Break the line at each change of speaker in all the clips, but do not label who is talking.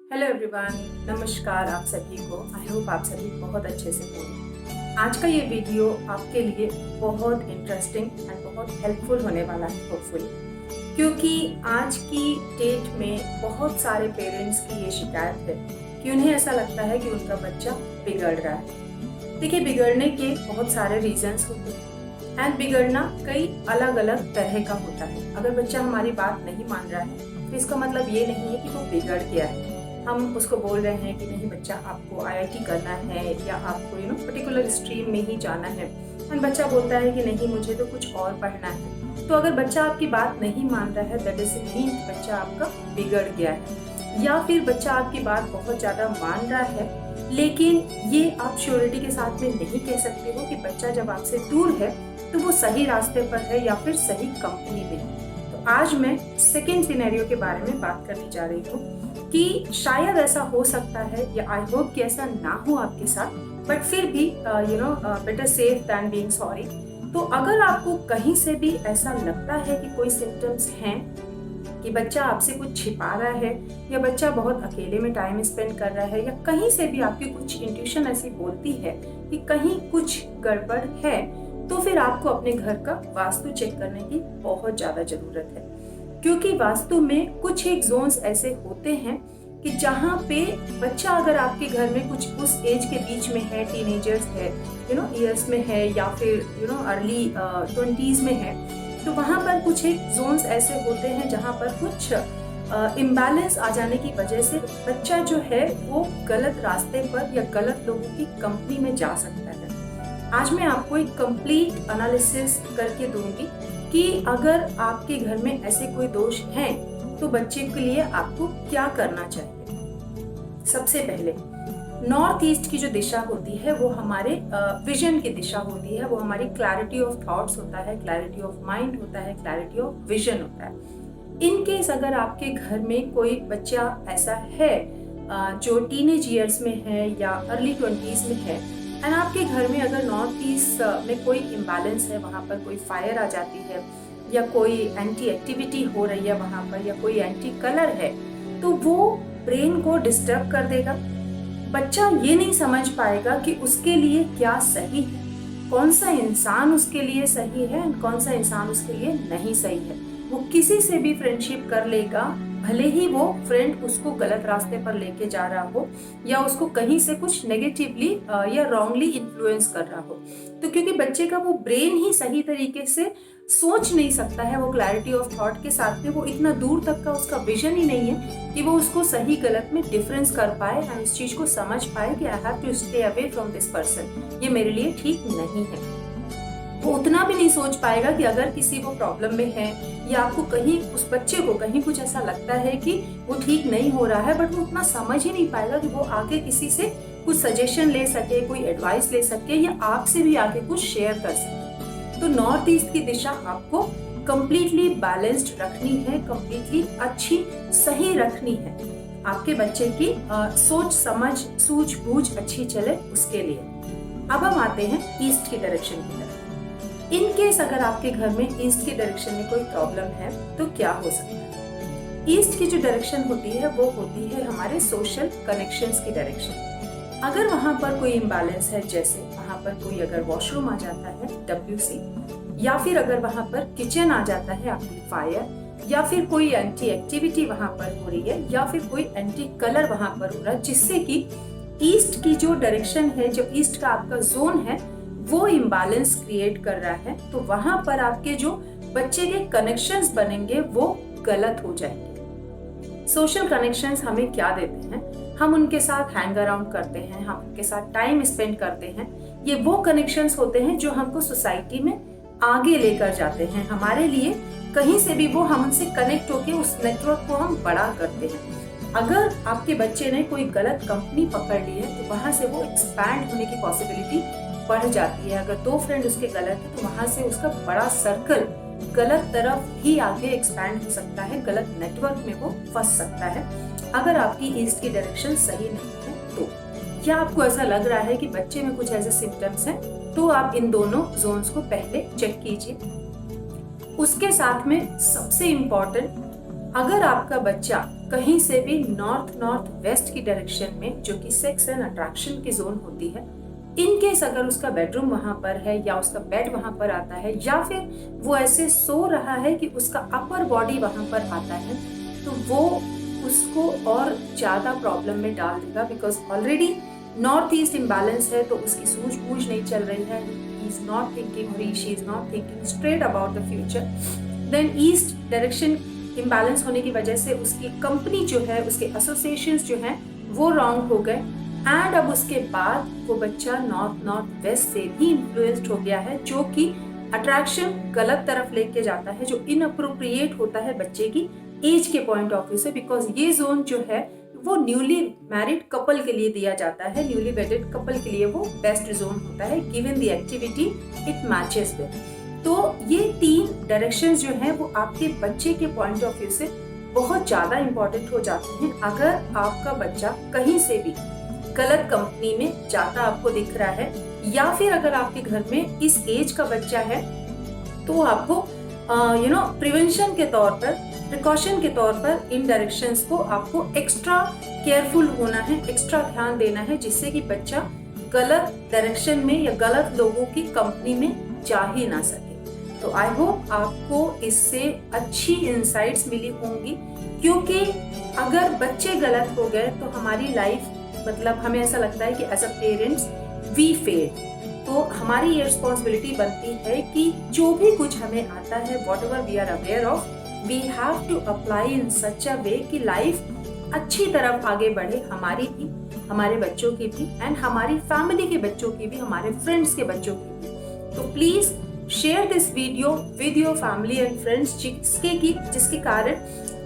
Hello everyone, नमस्कार आप सभी को। आई होप आप सभी बहुत अच्छे से होंगे। आज का ये वीडियो आपके लिए बहुत इंटरेस्टिंग एंड बहुत हेल्पफुल होने वाला है होपफुली, क्योंकि आज की डेट में बहुत सारे पेरेंट्स की ये शिकायत है कि उन्हें ऐसा लगता है कि उनका बच्चा बिगड़ रहा है। देखिए, बिगड़ने के बहुत सारे रीजंस होते हैं एंड बिगड़ना कई अलग अलग तरह का होता है। अगर बच्चा हमारी बात नहीं मान रहा है तो इसका मतलब ये नहीं है कि वो बिगड़ गया है। हम उसको बोल रहे हैं कि नहीं बच्चा, आपको आईआईटी करना है या आपको पर्टिकुलर स्ट्रीम में ही जाना है, एंड बच्चा बोलता है कि नहीं मुझे तो कुछ और पढ़ना है। तो अगर बच्चा आपकी बात नहीं मान रहा है, दैट इज मीन बच्चा आपका बिगड़ गया है। या फिर बच्चा आपकी बात बहुत ज़्यादा मान रहा है, लेकिन ये आप श्योरिटी के साथ में नहीं कह सकते हो कि बच्चा जब आपसे दूर है तो वो सही रास्ते पर है या फिर सही कंपनी में है। तो आज मैं सेकेंड सिनेरियो के बारे में बात करने जा रही हूँ कि शायद ऐसा हो सकता है, या आई होप कि ऐसा ना हो आपके साथ, बट फिर भी better safe than being sorry. तो अगर आपको कहीं से भी ऐसा लगता है कि कोई सिम्टम्स हैं कि बच्चा आपसे कुछ छिपा रहा है, या बच्चा बहुत अकेले में टाइम स्पेंड कर रहा है, या कहीं से भी आपकी कुछ इंट्यूशन ऐसी बोलती है कि कहीं कुछ गड़बड़ है, तो फिर आपको अपने घर का वास्तु चेक करने की बहुत ज़्यादा ज़रूरत है। क्योंकि वास्तु में कुछ एक जोन्स ऐसे होते हैं कि जहाँ पे बच्चा अगर आपके घर में कुछ उस एज के बीच में है, टीनेजर्स है, ईयर्स में है, या फिर अर्ली 20s में है, तो वहाँ पर कुछ एक जोन्स ऐसे होते हैं जहाँ पर कुछ इम्बैलेंस आ जाने की वजह से बच्चा जो है वो गलत रास्ते पर या गलत लोगों की कंपनी में जा सकता है। आज मैं आपको एक कंप्लीट एनालिसिस करके दूंगी कि अगर आपके घर में ऐसे कोई दोष हैं तो बच्चे के लिए आपको क्या करना चाहिए। सबसे पहले, नॉर्थ ईस्ट की जो दिशा होती है वो हमारे विजन की दिशा होती है, वो हमारी क्लैरिटी ऑफ थॉट्स होता है, क्लैरिटी ऑफ माइंड होता है, क्लैरिटी ऑफ विजन होता है। इन केस अगर आपके घर में कोई बच्चा ऐसा है जो टीनेज ईयर्स में है या अर्ली 20s में है, एंड आपके घर में अगर नॉर्थ ईस्ट में कोई इम्बैलेंस है, वहाँ पर कोई फायर आ जाती है, या कोई एंटी एक्टिविटी हो रही है वहाँ पर, या कोई एंटी कलर है, तो वो ब्रेन को डिस्टर्ब कर देगा। बच्चा ये नहीं समझ पाएगा कि उसके लिए क्या सही है, कौन सा इंसान उसके लिए सही है और कौन सा इंसान उसके लिए नहीं सही है। वो किसी से भी फ्रेंडशिप कर लेगा, भले ही वो फ्रेंड उसको गलत रास्ते पर लेके जा रहा हो या उसको कहीं से कुछ नेगेटिवली या रॉन्गली इन्फ्लुएंस कर रहा हो। तो क्योंकि बच्चे का वो ब्रेन ही सही तरीके से सोच नहीं सकता है, वो क्लैरिटी ऑफ थॉट के साथ में वो इतना दूर तक का उसका विजन ही नहीं है कि वो उसको सही गलत में डिफरेंस कर पाए एंड इस चीज को समझ पाए कि I have to stay away from this person, ये मेरे लिए ठीक नहीं है। वो उतना भी नहीं सोच पाएगा कि अगर किसी को प्रॉब्लम में है या आपको कहीं उस बच्चे को कहीं कुछ ऐसा लगता है कि वो ठीक नहीं हो रहा है, बट वो उतना समझ ही नहीं पाएगा कि वो आगे किसी से कुछ सजेशन ले सके, कोई एडवाइस ले सके, या आपसे भी आगे कुछ शेयर कर सके। तो नॉर्थ ईस्ट की दिशा आपको कंप्लीटली बैलेंस्ड रखनी है, कंप्लीटली अच्छी सही रखनी है, आपके बच्चे की सोच समझ सूझबूझ अच्छी चले उसके लिए। अब हम आते हैं ईस्ट की डायरेक्शन की तरफ। इन केस अगर आपके घर में ईस्ट की डायरेक्शन में कोई प्रॉब्लम है तो क्या हो सकता है। ईस्ट की जो डायरेक्शन होती है वो होती है हमारे सोशल कनेक्शंस की डायरेक्शन। अगर वहां पर कोई इम्बैलेंस है, जैसे वहां पर कोई अगर वॉशरूम आ जाता है WC, या फिर अगर वहां पर किचन आ जाता है एम्प्लीफायर, या फिर कोई एंटी एक्टिविटी वहां पर हो रही है, या फिर कोई एंटी कलर वहां पर हो रहा है, जिससे कि ईस्ट की जो डायरेक्शन है, जो ईस्ट का आपका जोन है, वो इम्बैलेंस क्रिएट कर रहा है, तो वहां पर आपके जो बच्चे के कनेक्शंस बनेंगे वो गलत हो जाएंगे। सोशल कनेक्शंस हमें क्या देते हैं? हम उनके साथ हैंग अराउंड करते हैं, हम उनके साथ टाइम स्पेंड करते हैं। ये वो कनेक्शंस होते हैं जो हमको सोसाइटी में आगे लेकर जाते हैं, हमारे लिए कहीं से भी वो हम उनसे कनेक्ट होके उस नेटवर्क को हम बड़ा करते हैं। अगर आपके बच्चे ने कोई गलत कंपनी पकड़ ली है तो वहां से वो एक्सपैंड होने की पॉसिबिलिटी बढ़ जाती है। अगर 2 फ्रेंड उसके गलत है तो वहां से उसका बड़ा सर्कल गलत तरफ ही आगे एक्सपैंड हो सकता है, गलत नेटवर्क में वो फंस सकता है अगर आपकी ईस्ट की डायरेक्शन सही नहीं है तो। क्या आपको ऐसा लग रहा है कि बच्चे में कुछ ऐसे सिम्टम्स हैं, तो आप इन दोनों जोन्स को पहले चेक कीजिए। उसके साथ में सबसे इम्पोर्टेंट, अगर आपका बच्चा कहीं से भी नॉर्थ वेस्ट की डायरेक्शन में, जो कि सेक्स एंड अट्रैक्शन की जोन होती है, इन केस अगर उसका बेडरूम वहां पर है या उसका बेड वहां पर आता है या फिर वो ऐसे सो रहा है कि उसका अपर बॉडी वहां पर आता है, तो वो उसको और ज्यादा प्रॉब्लम में डाल देगा। Because already north east imbalance है, तो उसकी सूझबूझ नहीं चल रही है, he is not thinking or she is not thinking straight about the future. Then east direction imbalance होने की वजह से उसकी कंपनी जो है, उसके एसोसिएशंस जो हैं वो रॉन्ग हो गए, एंड अब उसके बाद वो बच्चा नॉर्थ वेस्ट से भी इन्फ्लुएंस्ड हो गया है, जो कि अट्रैक्शन गलत तरफ लेके जाता है, जो इनअप्रोप्रिएट होता है बच्चे की एज के पॉइंट ऑफ व्यू से। बिकॉज ये जोन जो है वो न्यूली मैरिड कपल के लिए दिया जाता है, न्यूली वेडेड कपल के लिए वो बेस्ट जोन होता है, given the activity it matches with. तो ये 3 डायरेक्शंस जो हैं वो आपके बच्चे के पॉइंट ऑफ व्यू से बहुत ज़्यादा इंपॉर्टेंट हो जाते हैं। अगर आपका बच्चा कहीं से भी गलत कंपनी में जाता आपको दिख रहा है, या फिर अगर आपके घर में इस एज का बच्चा है, तो आपको प्रिवेंशन के तौर पर, प्रिकॉशन के तौर पर इन डायरेक्शंस को आपको एक्स्ट्रा केयरफुल होना है, एक्स्ट्रा ध्यान देना है, जिससे कि बच्चा गलत डायरेक्शन में या गलत लोगों की कंपनी में जा ही ना सके। तो आई होप आपको इससे अच्छी इंसाइट्स मिली होंगी, क्योंकि अगर बच्चे गलत हो गए तो हमारी लाइफ, मतलब हमें ऐसा लगता है कि as a parents we fail. तो हमारी ये रिस्पॉन्सिबिलिटी बनती है कि जो भी कुछ हमें आता है, whatever we are aware of, we have to apply in such a way कि लाइफ अच्छी तरफ आगे बढ़े, हमारी भी, हमारे बच्चों की भी, एंड हमारी फैमिली के बच्चों की भी, हमारे फ्रेंड्स के बच्चों की भी। तो please share this video with your family and friends, जिसके कारण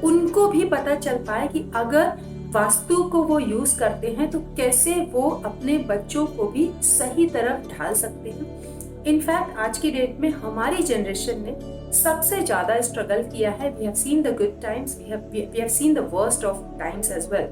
उनको भी पता चल पाए कि अगर वास्तु को वो यूज करते हैं तो कैसे वो अपने बच्चों को भी सही तरफ ढाल सकते हैं। इनफैक्ट आज की डेट में हमारी जनरेशन ने सबसे ज्यादा स्ट्रगल किया है। We have seen the good times, we have seen the worst of times as well.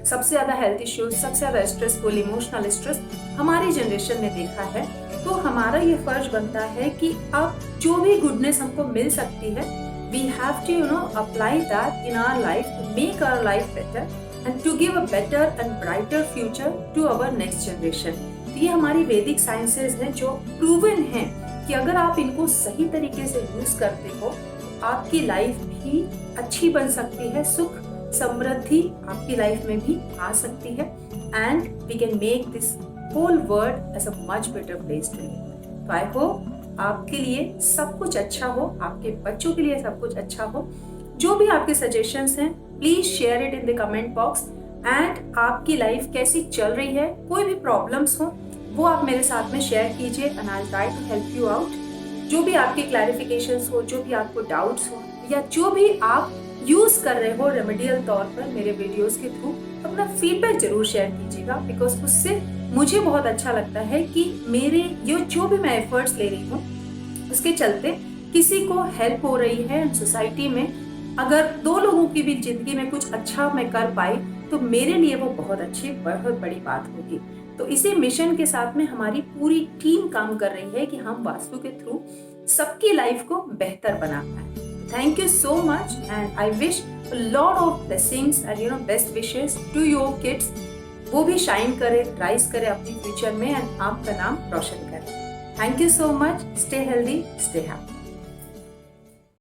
सबसे ज्यादा हेल्थ इश्यूज, सबसे ज्यादा स्ट्रेसफुल, इमोशनल स्ट्रेस हमारी जनरेशन ने देखा है। तो हमारा ये फर्ज बनता है कि अब जो भी गुडनेस हमको मिल सकती है, we have to apply that in our life to make our life better and to give a better and brighter future to our next generation. तो ये हमारी वैदिक साइंसेस हैं जो प्रूवन हैं कि अगर आप इनको सही तरीके से यूज करते हो तो आपकी लाइफ भी अच्छी बन सकती है, सुख समृद्धि आपकी लाइफ में भी आ सकती है, and we can make this whole world as a much better place to live. तो आई होप आपके लिए सब कुछ अच्छा हो, आपके बच्चों के लिए सब कुछ अच्छा हो। जो भी आपके सजेशंस हैं, please share it in the comment box, and आपकी लाइफ कैसी चल रही है, कोई भी प्रॉब्लम्स हो वो आप मेरे साथ में शेयर कीजिए, and I will try to help you out. जो भी आपके क्लैरिफिकेशंस हो, जो भी आपको डाउट्स हो, या जो भी आप यूज कर रहे हो रेमेडियल तौर पर मेरे वीडियोस के थ्रू, अपना फीडबैक जरूर शेयर कीजिएगा, बिकॉज उससे मुझे बहुत अच्छा लगता है कि मेरे ये जो भी मैं एफर्ट्स ले रही हूँ उसके चलते किसी को हेल्प हो रही है। सोसाइटी में अगर 2 लोगों की भी जिंदगी में कुछ अच्छा मैं कर पाई तो मेरे लिए वो बहुत बड़ी बात होगी। तो इसी मिशन के साथ में हमारी पूरी टीम काम कर रही है कि हम वास्तु के थ्रू सबकी लाइफ को बेहतर बना पाए। Thank you so much, and I wish a lot of blessings and best wishes to your kids. वो भी शाइन करे, राइज करे अपनी फ्यूचर में, एंड आपका नाम रोशन करे। Thank you so much. Stay healthy, stay happy.